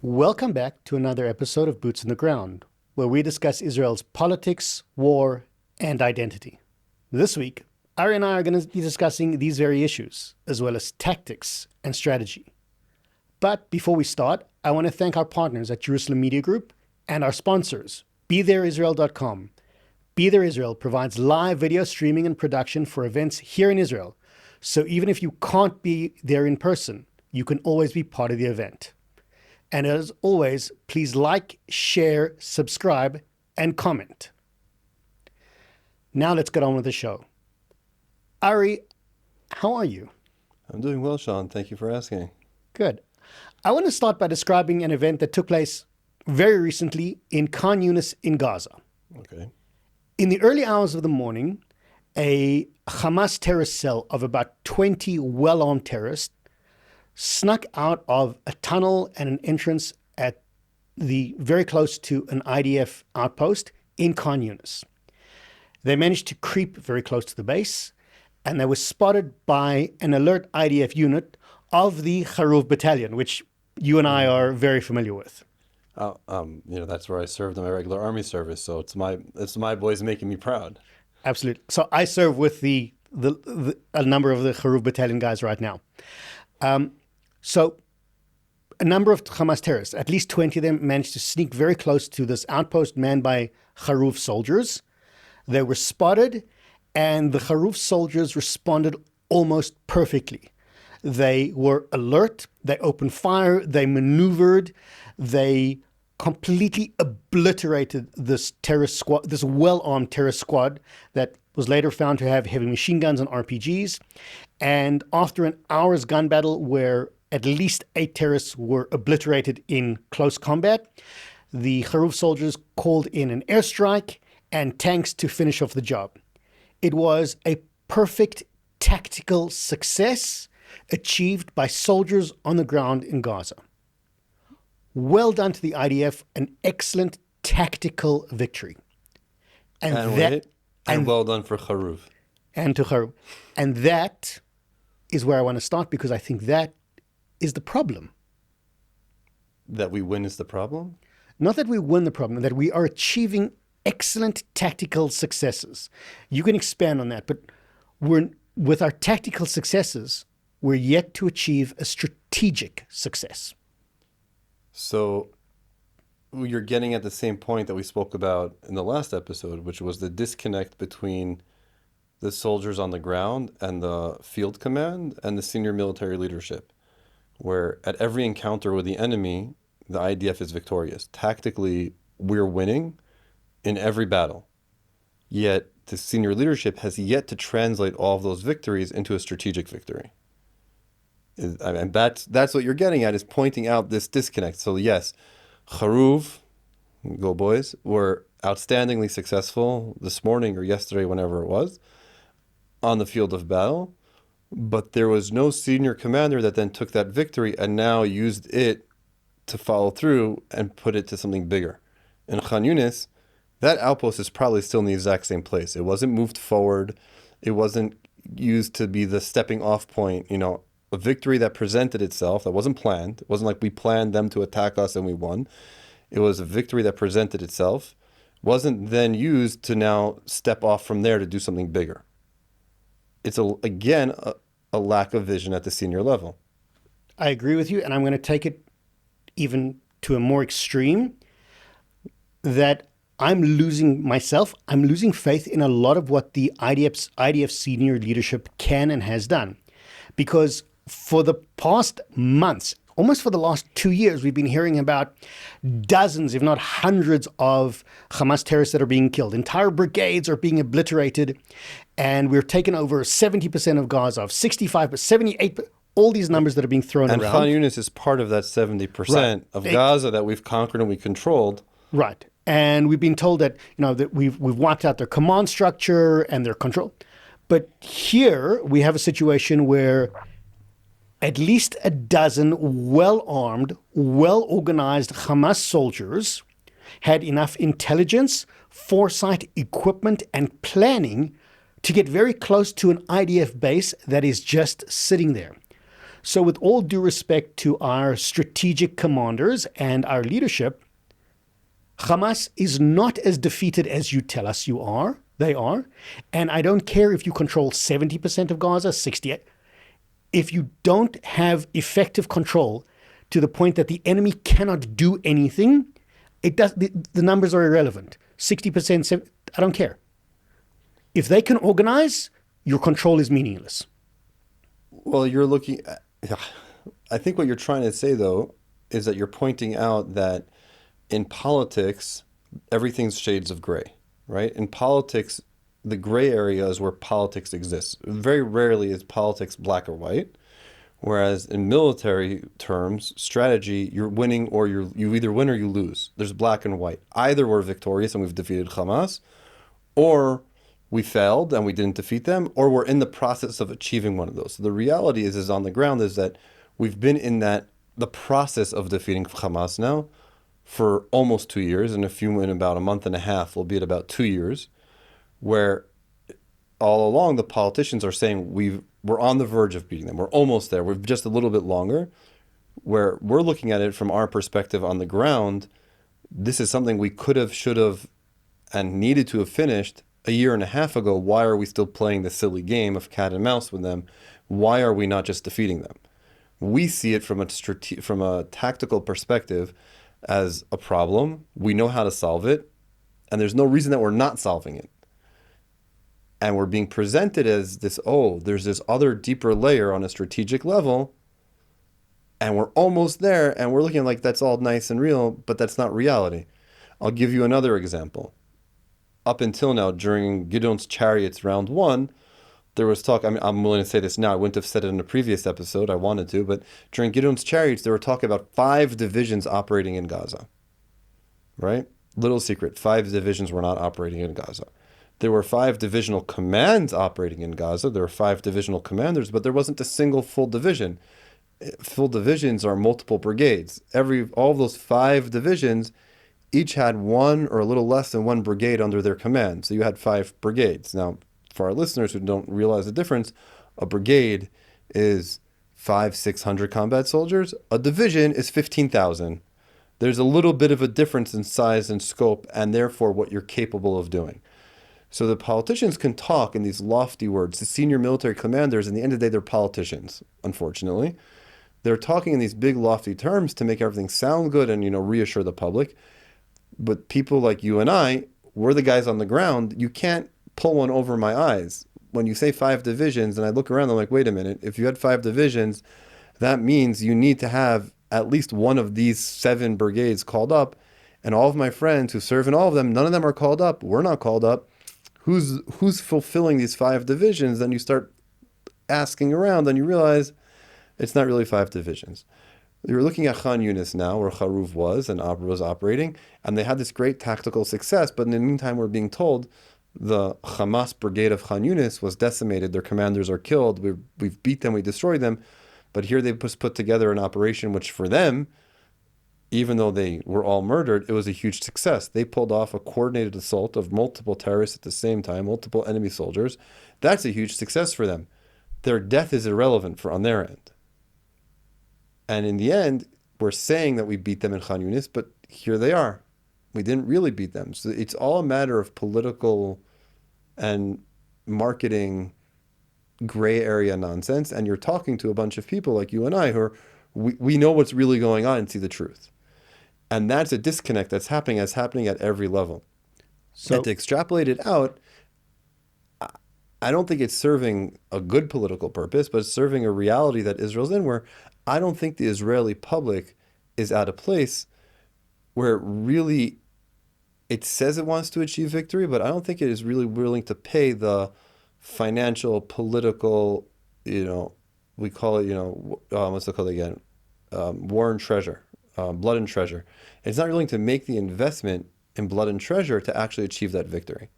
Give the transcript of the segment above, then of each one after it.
Welcome back to another episode of Boots on the Ground, where we discuss Israel's politics, war, and identity. This week, Ari and I are going to be discussing these very issues, as well as tactics and strategy. But before we start, I want to thank our partners at Jerusalem Media Group and our sponsors, BeThereIsrael.com. Be There Israel provides live video streaming and production for events here in Israel, so even if you can't be there in person, you can always be part of the event. And as always, please like, share, subscribe, and comment. Now let's get on with the show. Ari, how are you? I'm doing well, Shaun. Thank you for asking. Good. I want to start by describing an event that took place very recently in Khan Yunis in Gaza. Okay. In the early hours of the morning, a Hamas terrorist cell of about 20 well-armed terrorists snuck out of a tunnel and an entrance at the very close to an IDF outpost in Khan Yunis. They managed to creep very close to the base, and they were spotted by an alert IDF unit of the Haruf battalion, which you and I are very familiar with. That's where I served in my regular army service, so it's my boys making me proud. Absolutely. So I serve with a number of the Haruf battalion guys right now. So a number of Hamas terrorists, at least 20 of them, managed to sneak very close to this outpost manned by Haruf soldiers. They were spotted, and the Haruf soldiers responded almost perfectly. They were alert, they opened fire, they maneuvered, they completely obliterated this terrorist squad, this well-armed terrorist squad that was later found to have heavy machine guns and RPGs. And after an hour's gun battle where at least 8 terrorists were obliterated in close combat, the Haruf soldiers called in an airstrike and tanks to finish off the job. It was a perfect tactical success achieved by soldiers on the ground in Gaza. Well done to the IDF, an excellent tactical victory. And well done for Haruf. And to Haruf. And that is where I want to start, because I think that is the problem. That we win is the problem? Not that we win the problem, that we are achieving excellent tactical successes. You can expand on that, but with our tactical successes, we're yet to achieve a strategic success. So you're getting at the same point that we spoke about in the last episode, which was the disconnect between the soldiers on the ground and the field command and the senior military leadership, where at every encounter with the enemy, the IDF is victorious. Tactically, we're winning in every battle. Yet the senior leadership has yet to translate all of those victories into a strategic victory. And that's what you're getting at, is pointing out this disconnect. So yes, Haruf, go boys, were outstandingly successful this morning or yesterday, whenever it was, on the field of battle. But there was no senior commander that then took that victory and now used it to follow through and put it to something bigger. In Khan Yunis, that outpost is probably still in the exact same place. It wasn't moved forward. It wasn't used to be the stepping off point, a victory that presented itself, that wasn't planned. It wasn't like we planned them to attack us and we won. It was a victory that presented itself, wasn't then used to now step off from there to do something bigger. It's, again, a lack of vision at the senior level. I agree with you, and I'm going to take it even to a more extreme, that I'm losing faith in a lot of what the IDF senior leadership can and has done. Because for the past months, almost for the last 2 years, we've been hearing about dozens, if not hundreds, of Hamas terrorists that are being killed. Entire brigades are being obliterated, and we're taking over 70% of Gaza, 65%, 78%, all these numbers that are being thrown around. And Khan Yunis is part of that 70% of Gaza that we've conquered and we controlled. Right. And we've been told that, that we've wiped out their command structure and their control. But here we have a situation where at least a dozen well-armed, well-organized Hamas soldiers had enough intelligence, foresight, equipment, and planning to get very close to an IDF base that is just sitting there. So, with all due respect to our strategic commanders and our leadership, Hamas is not as defeated as you tell us you are. They are. And I don't care if you control 70% of Gaza, 60%. If you don't have effective control to the point that the enemy cannot do anything, the numbers are irrelevant. 60%, I don't care. If they can organize, your control is meaningless. Well, you're looking at, I think what you're trying to say, though, is that you're pointing out that in politics, everything's shades of gray, right? In politics, the gray area is where politics exists. Very rarely is politics black or white. Whereas in military terms, strategy, you're winning or you either win or you lose. There's black and white. Either we're victorious and we've defeated Hamas, or we failed and we didn't defeat them, or we're in the process of achieving one of those. So the reality is on the ground is that we've been in the process of defeating Hamas now for almost 2 years, and in about a month and a half, we'll be at about 2 years, where all along the politicians are saying we're on the verge of beating them. We're almost there. We're just a little bit longer. Where we're looking at it from our perspective on the ground, this is something we could have, should have, and needed to have finished a year and a half ago. Why are we still playing the silly game of cat and mouse with them? Why are we not just defeating them? We see it from a tactical perspective as a problem. We know how to solve it, and there's no reason that we're not solving it. And we're being presented as this, there's this other deeper layer on a strategic level, and we're almost there, and we're looking like that's all nice and real, but that's not reality. I'll give you another example. Up until now, during Gideon's Chariots round 1, there was talk, I'm willing to say this now, I wouldn't have said it in a previous episode, I wanted to, but during Gideon's Chariots, there were talk about 5 divisions operating in Gaza, right? Little secret, 5 divisions were not operating in Gaza. There were 5 divisional commands operating in Gaza. There were 5 divisional commanders, but there wasn't a single full division. Full divisions are multiple brigades. All of those 5 divisions each had one or a little less than one brigade under their command. So you had 5 brigades. Now, for our listeners who don't realize the difference, a brigade is 500-600 combat soldiers. A division is 15,000. There's a little bit of a difference in size and scope, and therefore what you're capable of doing. So the politicians can talk in these lofty words. The senior military commanders, in the end of the day, they're politicians, unfortunately. They're talking in these big lofty terms to make everything sound good and, reassure the public. But people like you and I, we're the guys on the ground. You can't pull one over my eyes. When you say 5 divisions, and I look around, I'm like, wait a minute. If you had 5 divisions, that means you need to have at least one of these 7 brigades called up. And all of my friends who serve in all of them, none of them are called up. We're not called up. Who's fulfilling these 5 divisions? Then you start asking around and you realize it's not really 5 divisions. You're looking at Khan Yunis now, where Haruv was and Abra was operating, and they had this great tactical success, but in the meantime we're being told the Hamas brigade of Khan Yunis was decimated, their commanders are killed, we've beat them, we destroyed them, but here they put together an operation which for them, even though they were all murdered, it was a huge success. They pulled off a coordinated assault of multiple terrorists at the same time, multiple enemy soldiers. That's a huge success for them. Their death is irrelevant on their end. And in the end, we're saying that we beat them in Khan Yunis, but here they are. We didn't really beat them. So it's all a matter of political and marketing gray area nonsense. And you're talking to a bunch of people like you and I who we know what's really going on and see the truth. And that's a disconnect that's happening at every level. So, and to extrapolate it out, I don't think it's serving a good political purpose, but it's serving a reality that Israel's in, where I don't think the Israeli public is at a place where really it says it wants to achieve victory, but I don't think it is really willing to pay the financial, political, we call it, what's it called again? War and treasure, blood and treasure. It's not willing to make the investment in blood and treasure to actually achieve that victory.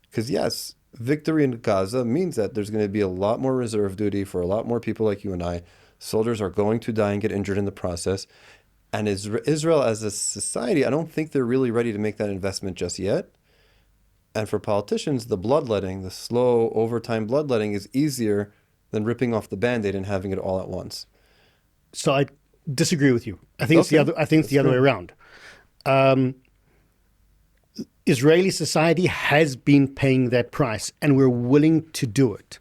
Because yes, victory in Gaza means that there's going to be a lot more reserve duty for a lot more people like you and I. Soldiers are going to die and get injured in the process. And Israel as a society, I don't think they're really ready to make that investment just yet. And for politicians, the bloodletting, the slow overtime bloodletting is easier than ripping off the Band-Aid and having it all at once. So I disagree with you. I think it's the Okay, other. I think it's the that's other way great. around. Israeli society has been paying that price, and we're willing to do it.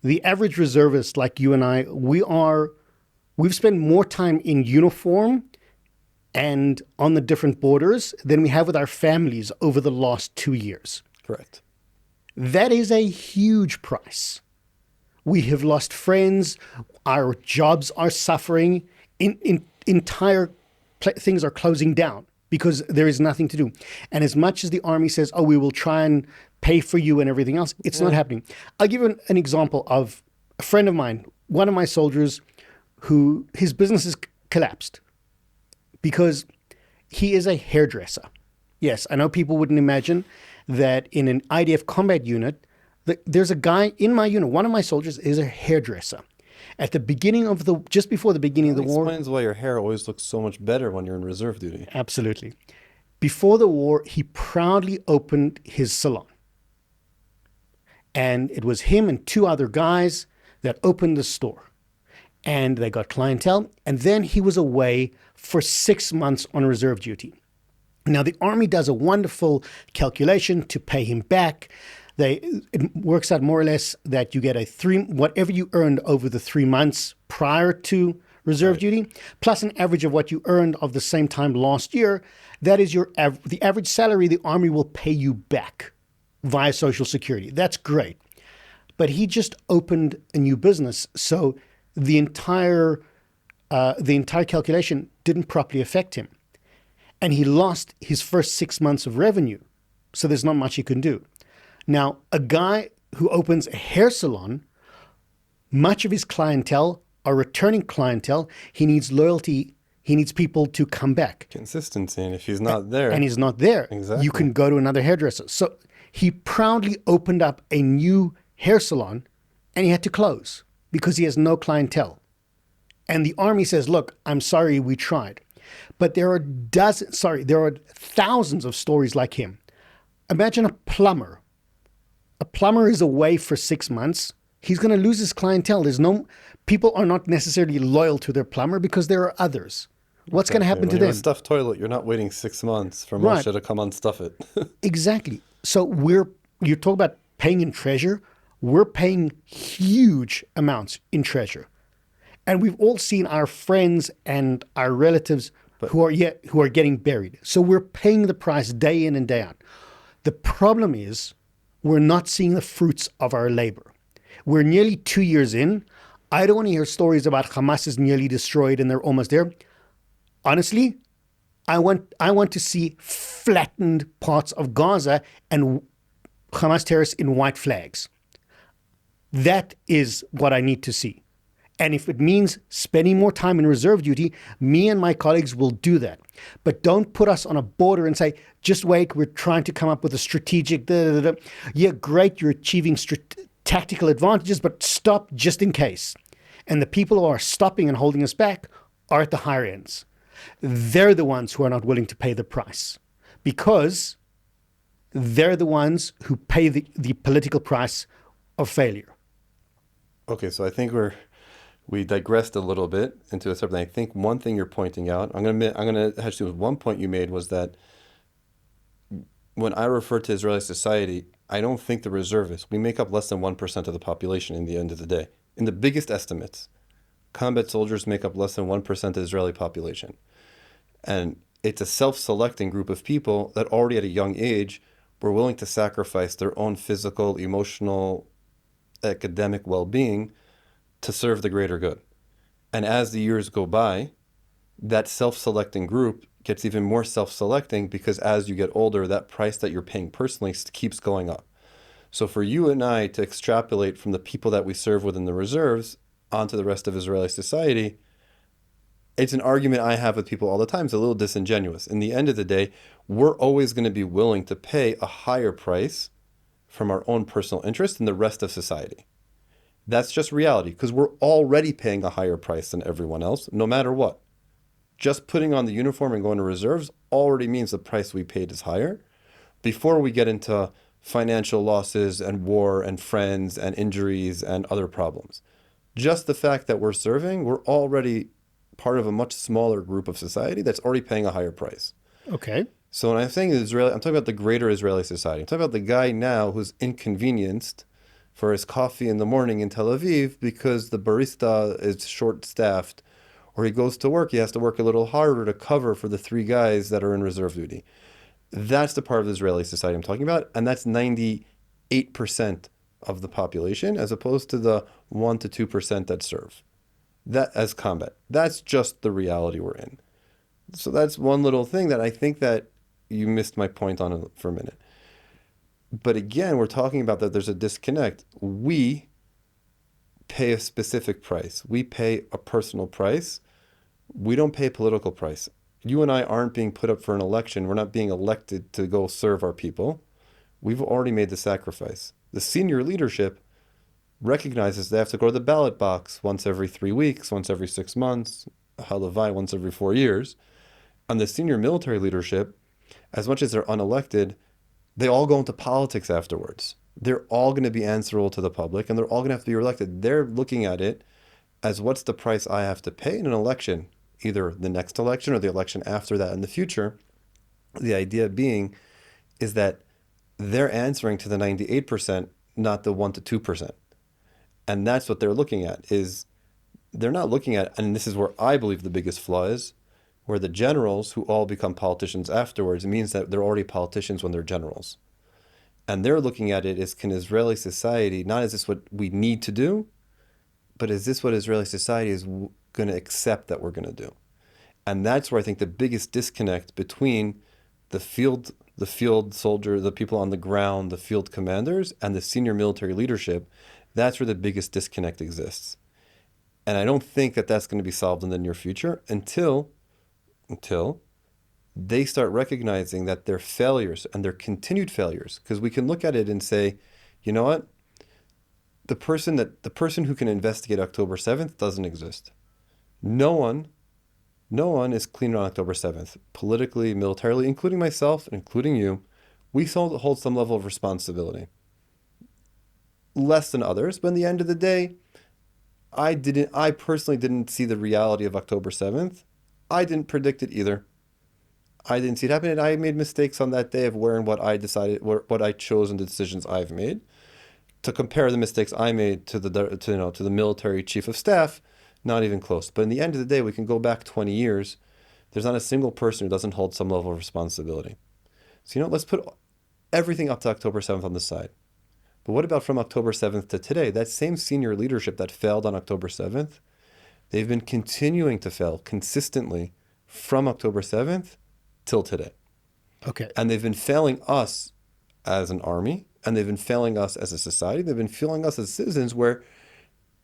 The average reservist, like you and I, we've spent more time in uniform and on the different borders than we have with our families over the last 2 years. Correct. That is a huge price. We have lost friends. Our jobs are suffering. Entire things are closing down because there is nothing to do. And as much as the army says, oh, we will try and pay for you and everything else, it's not happening. I'll give you an example of a friend of mine, one of my soldiers, who his business has collapsed because he is a hairdresser. Yes, I know people wouldn't imagine that in an IDF combat unit, there's a guy in my unit, one of my soldiers is a hairdresser. At the beginning of just before the beginning of That the war, explains why your hair always looks so much better when you're in reserve duty. absolutely. Before the war, he proudly opened his salon. And it was him and two other guys that opened the store. And they got clientele. And then he was away for 6 months on reserve duty. Now, the Army does a wonderful calculation to pay him back. It works out more or less that you get whatever you earned over the 3 months prior to reserve duty, plus an average of what you earned of the same time last year. That is the average salary the Army will pay you back via Social Security. That's great. But he just opened a new business, so the entire calculation didn't properly affect him. And he lost his first 6 months of revenue. So there's not much he can do. Now, a guy who opens a hair salon, much of his clientele are returning clientele. He needs loyalty. He needs people to come back. Consistency. And if he's not there, And he's not there. Exactly. You can go to another hairdresser. So he proudly opened up a new hair salon and he had to close because he has no clientele. And the Army says, look, I'm sorry, we tried. But there are thousands of stories like him. Imagine a plumber. A plumber is away for 6 months. He's going to lose his clientele. People are not necessarily loyal to their plumber because there are others. What's going to happen to when you have them? a stuffed toilet, you're not waiting 6 months for Right. Moshe to come unstuff it. Exactly. So you talk about paying in treasure. We're paying huge amounts in treasure. And we've all seen our friends and our relatives who are getting buried. So we're paying the price day in and day out. The problem is we're not seeing the fruits of our labor. We're nearly 2 years in. I don't want to hear stories about Hamas is nearly destroyed and they're almost there. Honestly, I want to see flattened parts of Gaza and Hamas terrorists in white flags. That is what I need to see. And if it means spending more time in reserve duty, me and my colleagues will do that. But don't put us on a border and say, just wait, we're trying to come up with a strategic... Yeah, great, you're achieving tactical advantages, but stop just in case. And the people who are stopping and holding us back are at the higher ends. They're the ones who are not willing to pay the price because they're the ones who pay the political price of failure. Okay, so I think we digressed a little bit into a separate thing. I think one thing you're pointing out, I'm gonna have to do with one point you made was that when I refer to Israeli society, I don't think the reservists, we make up less than 1% of the population in the end of the day. In the biggest estimates, combat soldiers make up less than 1% of the Israeli population. And it's a self-selecting group of people that already at a young age were willing to sacrifice their own physical, emotional, academic well-being to serve the greater good. And as the years go by, that self-selecting group gets even more self-selecting because as you get older, that price that you're paying personally keeps going up. So for you and I to extrapolate from the people that we serve within the reserves onto the rest of Israeli society, it's an argument I have with people all the time. It's a little disingenuous. In the end of the day, we're always going to be willing to pay a higher price from our own personal interest than the rest of society. That's just reality because we're already paying a higher price than everyone else, no matter what. Just putting on the uniform and going to reserves already means the price we paid is higher. Before we get into financial losses and war and friends and injuries and other problems. Just the fact that we're serving, we're already part of a much smaller group of society that's already paying a higher price. Okay. So when I'm saying Israeli, I'm talking about the greater Israeli society. I'm talking about the guy now who's inconvenienced for his coffee in the morning in Tel Aviv because the barista is short-staffed, or he goes to work, he has to work a little harder to cover for the 3 guys that are in reserve duty. That's the part of the Israeli society I'm talking about, and that's 98% of the population, as opposed to the 1 to 2% that serve. That as combat. That's just the reality we're in. So that's one little thing that I think that you missed my point on for a minute. But again, we're talking about that there's a disconnect. We pay a specific price. We pay a personal price. We don't pay a political price. You and I aren't being put up for an election. We're not being elected to go serve our people. We've already made the sacrifice. The senior leadership recognizes they have to go to the ballot box once every 3 weeks, once every 6 months, halavai once every 4 years. And the senior military leadership, as much as they're unelected, they all go into politics afterwards. They're all going to be answerable to the public, and they're all going to have to be reelected. They're looking at it as what's the price I have to pay in an election, either the next election or the election after that in the future. The idea being is that they're answering to the 98%, not the 1 to 2%. And that's what they're looking at, is they're not looking at, and this is where I believe the biggest flaw is, where the generals who all become politicians afterwards, it means that they're already politicians when they're generals. And they're looking at it as, can Israeli society, not is this what we need to do, but is this what Israeli society is going to accept that we're going to do? And that's where I think the biggest disconnect between the field soldier, the people on the ground, the field commanders, and the senior military leadership, that's where the biggest disconnect exists. And I don't think that that's going to be solved in the near future until they start recognizing that their failures and their continued failures, because we can look at it and say, you know what? The person who can investigate October 7th doesn't exist. No one is clean on October 7th, politically, militarily, including myself, including you. We hold some level of responsibility. Less than others, but in the end of the day, I personally didn't see the reality of October 7th. I didn't predict it either. I didn't see it happen, and I made mistakes on that day of where and what I decided, what I chose, and the decisions I've made. To compare the mistakes I made to the military chief of staff, not even close. But in the end of the day, we can go back 20 years. There's not a single person who doesn't hold some level of responsibility. So let's put everything up to October 7th on the side. But what about from October 7th to today? That same senior leadership that failed on October 7th, they've been continuing to fail consistently from October 7th till today. Okay. And they've been failing us as an army, and they've been failing us as a society. They've been failing us as citizens, where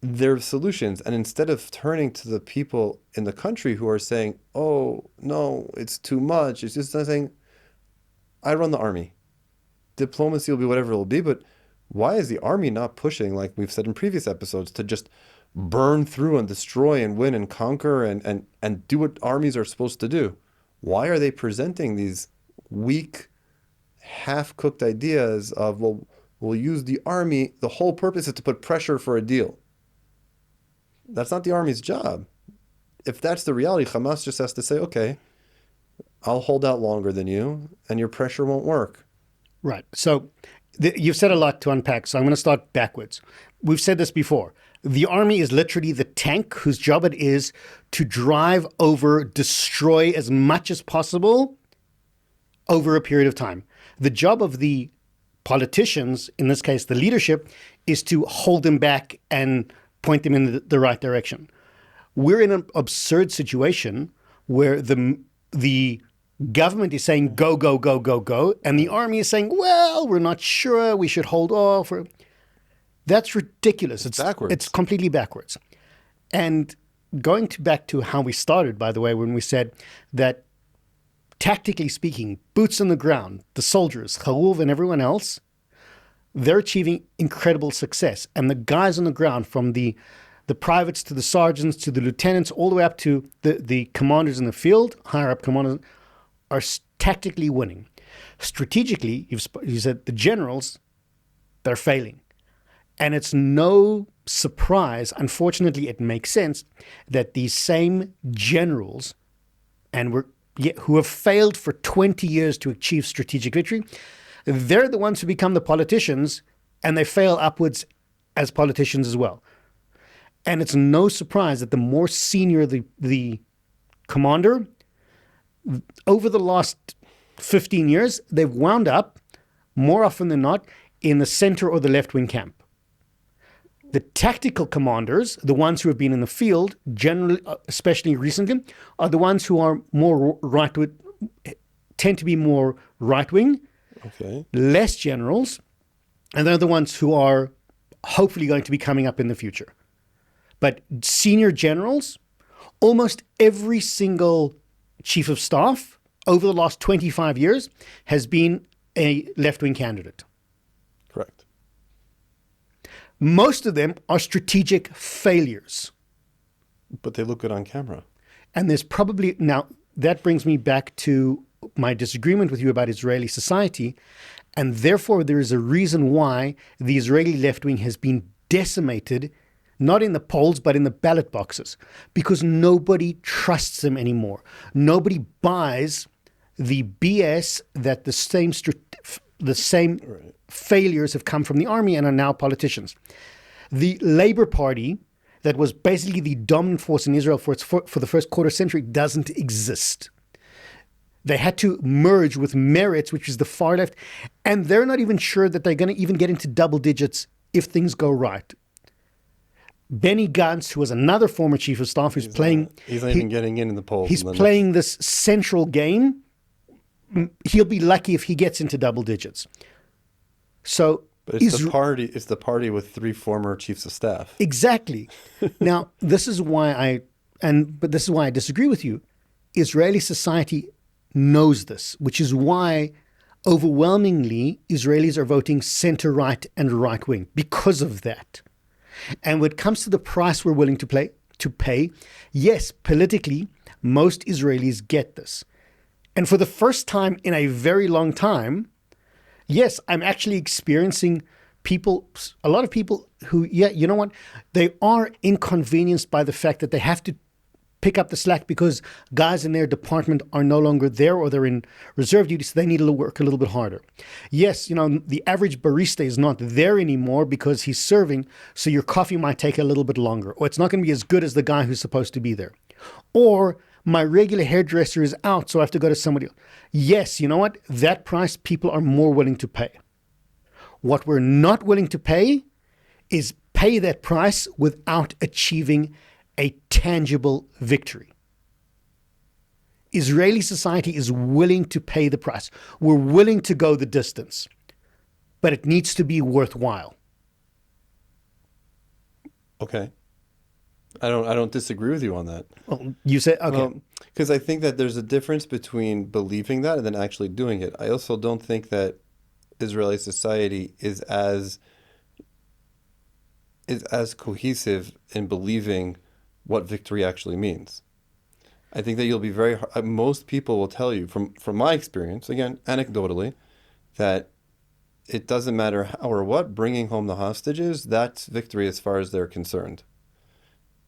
there are solutions. And instead of turning to the people in the country who are saying, oh, no, it's too much, it's just saying, I run the army. Diplomacy will be whatever it will be, but why is the army not pushing, like we've said in previous episodes, to just burn through and destroy and win and conquer and do what armies are supposed to do? Why are they presenting these weak, half-cooked ideas of, well, we'll use the army, the whole purpose is to put pressure for a deal? That's not the army's job. If that's the reality, Hamas just has to say, okay, I'll hold out longer than you, and your pressure won't work. Right. So you've said a lot to unpack, so I'm going to start backwards. We've said this before. The army is literally the tank whose job it is to drive over, destroy as much as possible over a period of time. The job of the politicians, in this case the leadership, is to hold them back and point them in the right direction. We're in an absurd situation where the government is saying go, go, go, go, go, and the army is saying, well, we're not sure, we should hold off. That's ridiculous. It's backwards. It's completely backwards. And going back to how we started, by the way, when we said that tactically speaking, boots on the ground, the soldiers, Haruv and everyone else, they're achieving incredible success. And the guys on the ground, from the privates to the sergeants to the lieutenants, all the way up to the commanders in the field, higher up commanders, are tactically winning. Strategically, you said the generals, they're failing. And it's no surprise, unfortunately, it makes sense that these same generals who have failed for 20 years to achieve strategic victory, they're the ones who become the politicians, and they fail upwards as politicians as well. And it's no surprise that the more senior the commander, over the last 15 years, they've wound up, more often than not, in the center or the left-wing camp. The tactical commanders, the ones who have been in the field, generally, especially recently, are the ones who are more tend to be more right-wing, Okay. less generals, and they're the ones who are hopefully going to be coming up in the future. But senior generals, almost every single chief of staff over the last 25 years has been a left-wing candidate. Correct. Most of them are strategic failures. But they look good on camera. And there's probably, now that brings me back to my disagreement with you about Israeli society. And therefore, there is a reason why the Israeli left wing has been decimated, not in the polls, but in the ballot boxes, because nobody trusts them anymore. Nobody buys the BS that the same Right. failures have come from the army and are now politicians. The Labour Party, that was basically the dominant force in Israel for the first quarter century, doesn't exist. They had to merge with Meretz, which is the far left, and they're not even sure that they're going to even get into double digits if things go right. Benny Gantz, who was another former chief of staff, He's not even getting in the polls. He's playing this central game. He'll be lucky if he gets into double digits. So, but it's the party. It's the party with 3 former chiefs of staff. Exactly. Now, this is why I disagree with you. Israeli society knows this, which is why overwhelmingly Israelis are voting center right and right wing because of that. And when it comes to the price we're willing to pay, yes, politically, most Israelis get this. And for the first time in a very long time, yes, I'm actually experiencing a lot of people who, yeah, you know what? They are inconvenienced by the fact that they have to pick up the slack because guys in their department are no longer there or they're in reserve duty, so they need to work a little bit harder. Yes, you know, the average barista is not there anymore because he's serving, so your coffee might take a little bit longer, or it's not going to be as good as the guy who's supposed to be there. Or my regular hairdresser is out, so I have to go to somebody else. Yes, you know what? That price people are more willing to pay. What we're not willing to pay is pay that price without achieving a tangible victory. Israeli society is willing to pay the price. We're willing to go the distance, but it needs to be worthwhile. Okay. I don't disagree with you on that. Well, you said, okay. Because I think that there's a difference between believing that and then actually doing it. I also don't think that Israeli society is as cohesive in believing what victory actually means. I think that you'll be most people will tell you from my experience, again, anecdotally, that it doesn't matter how or what, bringing home the hostages, that's victory as far as they're concerned.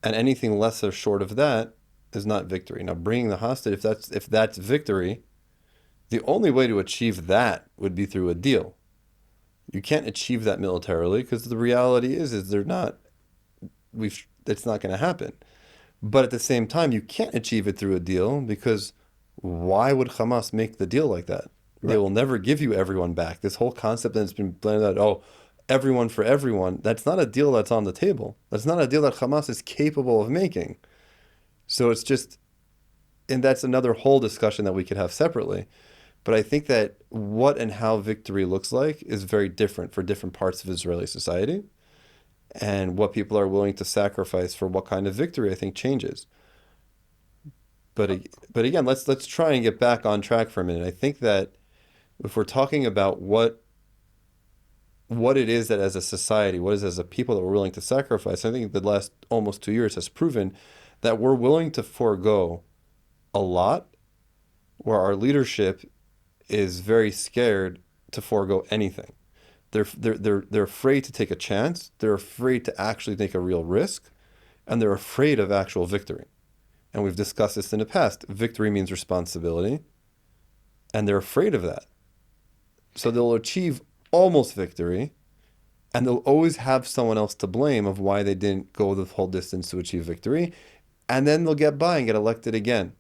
And anything less or short of that is not victory. Now, bringing the hostage, if that's victory, the only way to achieve that would be through a deal. You can't achieve that militarily because the reality is it's not going to happen. But at the same time, you can't achieve it through a deal because why would Hamas make the deal like that? Right. They will never give you everyone back. This whole concept that's been blended out, everyone for everyone, that's not a deal that's on the table. That's not a deal that Hamas is capable of making. So it's just, and that's another whole discussion that we could have separately. But I think that what and how victory looks like is very different for different parts of Israeli society. And what people are willing to sacrifice for what kind of victory, I think, changes. But again, let's try and get back on track for a minute. I think that if we're talking about what it is that as a society, what is as a people that we're willing to sacrifice, I think the last almost 2 years has proven that we're willing to forego a lot where our leadership is very scared to forego anything. They're afraid to take a chance. They're afraid to actually take a real risk, and they're afraid of actual victory. And we've discussed this in the past. Victory means responsibility, and they're afraid of that. So they'll achieve almost victory, and they'll always have someone else to blame of why they didn't go the whole distance to achieve victory, and then they'll get by and get elected again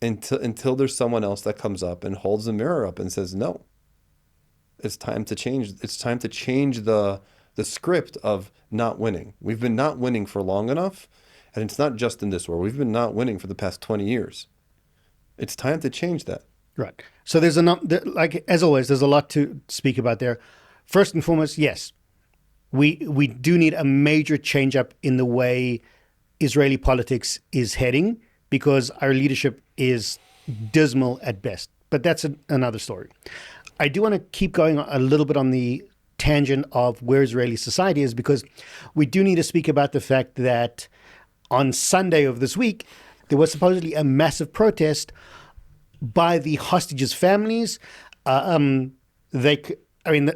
until there's someone else that comes up and holds the mirror up and says, no, it's time to change. It's time to change the script of not winning. We've been not winning for long enough, and it's not just in this war. We've been not winning for the past 20 years. It's time to change that. Right. So like as always, there's a lot to speak about there. First and foremost, yes, we do need a major change up in the way Israeli politics is heading, because our leadership is dismal at best. But that's another story. I do want to keep going a little bit on the tangent of where Israeli society is, because we do need to speak about the fact that on Sunday of this week, there was supposedly a massive protest by the hostages' families. The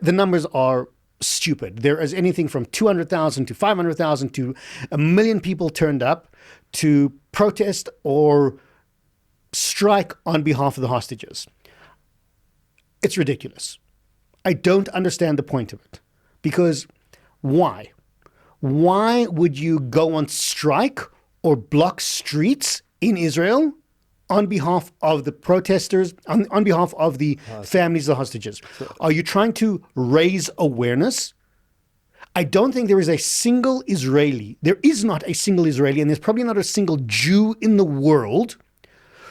numbers are stupid. There is anything from 200,000 to 500,000 to 1 million people turned up to protest or strike on behalf of the hostages. It's ridiculous. I don't understand the point of it. Because why? Why would you go on strike or block streets in Israel on behalf of the protesters, on behalf of the families of the hostages? Are you trying to raise awareness? I don't think there is a single Israeli, there is not a single Israeli, and there's probably not a single Jew in the world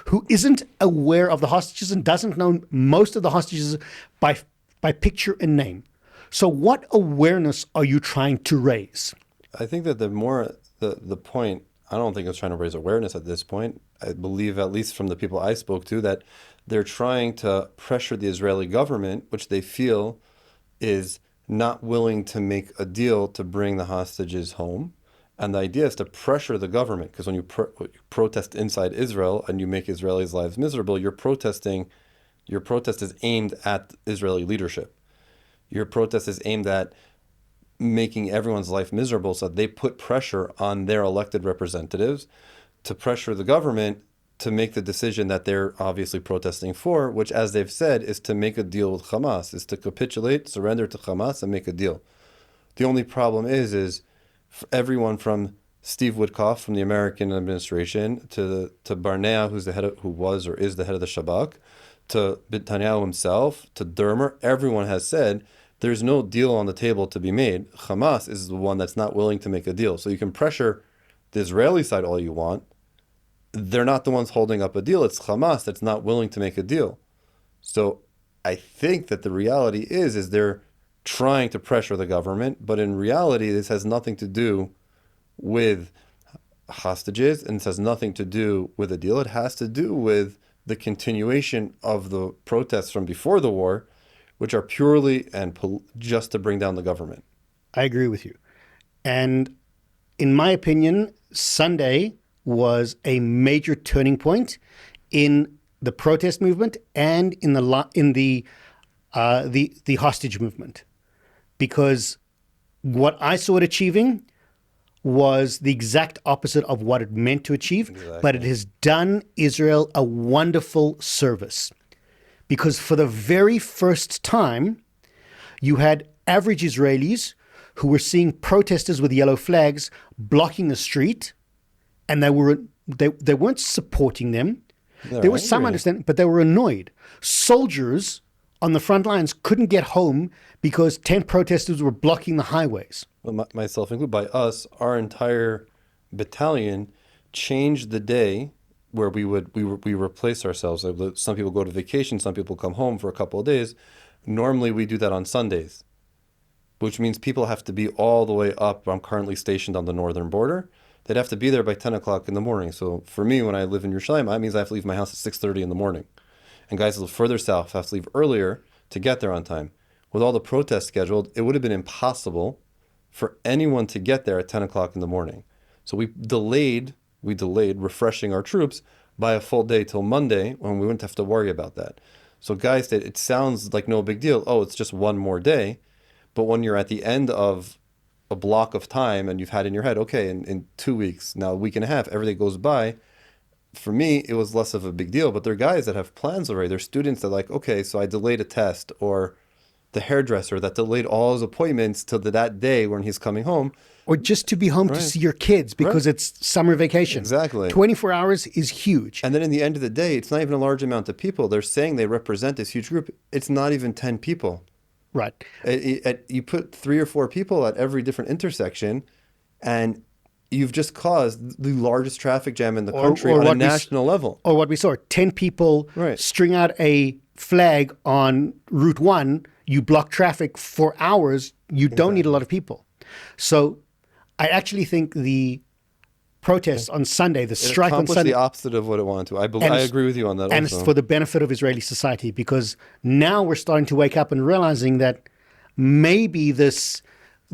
who isn't aware of the hostages and doesn't know most of the hostages by picture and name. So what awareness are you trying to raise? I think that the point, I don't think it's trying to raise awareness at this point. I believe, at least from the people I spoke to, that they're trying to pressure the Israeli government, which they feel is not willing to make a deal to bring the hostages home. And the idea is to pressure the government, because when you protest inside Israel and you make Israelis' lives miserable, your protest is aimed at Israeli leadership. Your protest is aimed at making everyone's life miserable, so they put pressure on their elected representatives to pressure the government to make the decision that they're obviously protesting for, which, as they've said, is to make a deal with Hamas, is to capitulate, surrender to Hamas, and make a deal. The only problem is everyone from Steve Witkoff from the American administration to Barnea, who was or is the head of the Shabak, to Netanyahu himself, to Dermer, everyone has said there's no deal on the table to be made. Hamas is the one that's not willing to make a deal. So you can pressure the Israeli side all you want. They're not the ones holding up a deal. It's Hamas that's not willing to make a deal. So I think that the reality is they're trying to pressure the government, but in reality, this has nothing to do with hostages, and this has nothing to do with a deal. It has to do with the continuation of the protests from before the war, which are purely and just to bring down the government. I agree with you. And in my opinion, Sunday was a major turning point in the protest movement and in the hostage movement, because what I saw it achieving was the exact opposite of what it meant to achieve. Exactly. But it has done Israel a wonderful service, because for the very first time, you had average Israelis who were seeing protesters with yellow flags blocking the street, and they weren't supporting them. There was some understanding, but they were annoyed. Soldiers on the front lines couldn't get home because 10 protesters were blocking the highways. Well, myself included, by us, our entire battalion changed the day where we replace ourselves. Some people go to vacation, some people come home for a couple of days. Normally we do that on Sundays, which means people have to be all the way up. I'm currently stationed on the northern border. They'd have to be there by 10 o'clock in the morning. So for me, when I live in Yerushalayim, that means I have to leave my house at 6:30 in the morning. And guys who live further south have to leave earlier to get there on time. With all the protests scheduled, it would have been impossible for anyone to get there at 10 o'clock in the morning. So we delayed refreshing our troops by a full day till Monday, when we wouldn't have to worry about that. So guys, that it sounds like no big deal. Oh, it's just one more day. But when you're at the end of a block of time and you've had in your head, okay, in 2 weeks, now a week and a half, everything goes by. For me, it was less of a big deal. But there are guys that have plans already. There's students that like, okay, so I delayed a test, or the hairdresser that delayed all his appointments till that day when he's coming home. Or just to be home to see your kids because it's summer vacation. Exactly. 24 hours is huge. And then in the end of the day, it's not even a large amount of people. They're saying they represent this huge group. It's not even 10 people. Right. You put 3 or 4 people at every different intersection, and you've just caused the largest traffic jam in the country on a national level. Or what we saw, 10 people string out a flag on Route 1, you block traffic for hours, you don't need a lot of people. So I actually think the protests on Sunday, the strike on Sunday, the opposite of what it wanted to. I agree with you on that. And also. It's for the benefit of Israeli society, because now we're starting to wake up and realizing that maybe the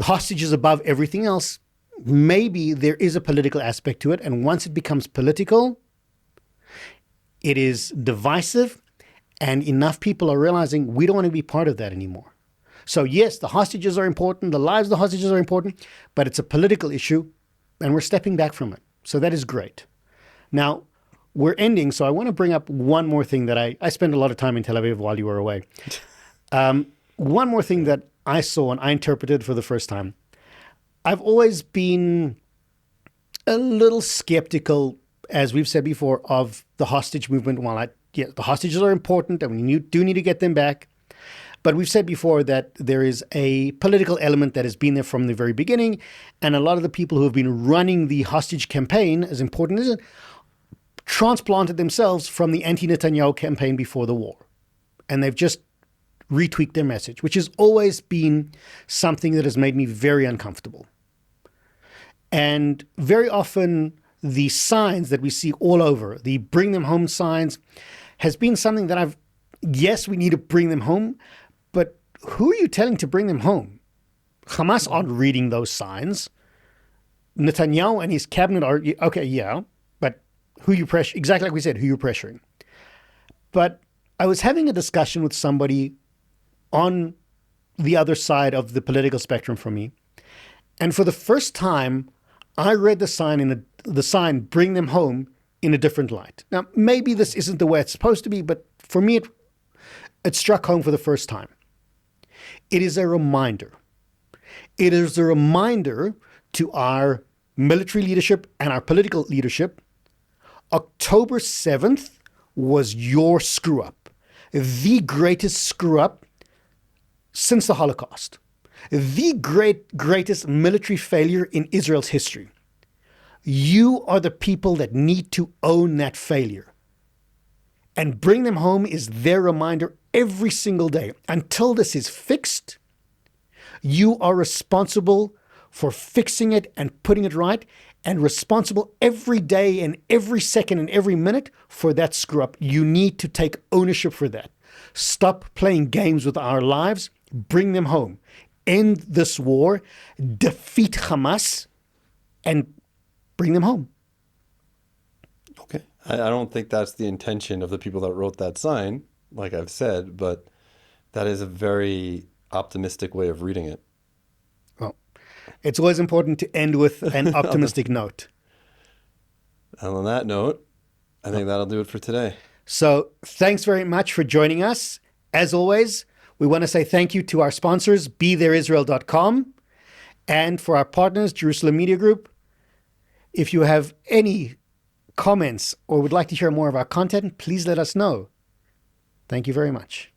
hostage is above everything else. Maybe there is a political aspect to it. And once it becomes political, it is divisive, and enough people are realizing we don't want to be part of that anymore. So yes, the hostages are important, the lives of the hostages are important, but it's a political issue, and we're stepping back from it. So that is great. Now, we're ending, so I want to bring up one more thing that I spent a lot of time in Tel Aviv while you were away. One more thing that I saw and I interpreted for the first time. I've always been a little skeptical, as we've said before, of the hostage movement. While the hostages are important and we do need to get them back. But we've said before that there is a political element that has been there from the very beginning. And a lot of the people who have been running the hostage campaign, as important as it, transplanted themselves from the anti-Netanyahu campaign before the war. And they've just retweaked their message, which has always been something that has made me very uncomfortable. And very often the signs that we see all over, the bring them home signs, has been something that yes, we need to bring them home, but who are you telling to bring them home? Hamas aren't reading those signs. Netanyahu and his cabinet are, okay, yeah, but who you pressure? Exactly like we said, who you're pressuring. But I was having a discussion with somebody on the other side of the political spectrum from me, and for the first time, I read the sign "Bring them home" in a different light. Now, maybe this isn't the way it's supposed to be, but for me, it struck home for the first time. It is a reminder. It is a reminder to our military leadership and our political leadership. October 7th was your screw up, the greatest screw up since the Holocaust, the greatest military failure in Israel's history. You are the people that need to own that failure. And bring them home is their reminder every single day. Until this is fixed, you are responsible for fixing it and putting it right, and responsible every day and every second and every minute for that screw up. You need to take ownership for that. Stop playing games with our lives. Bring them home. End this war. Defeat Hamas and bring them home. Okay. I don't think that's the intention of the people that wrote that sign, like I've said, but that is a very optimistic way of reading it. Well, it's always important to end with an optimistic note. And on that note, I think that'll do it for today. So thanks very much for joining us. As always, we want to say thank you to our sponsors, BeThereIsrael.com, and for our partners, Jerusalem Media Group. If you have any comments or would like to hear more of our content, please let us know. Thank you very much.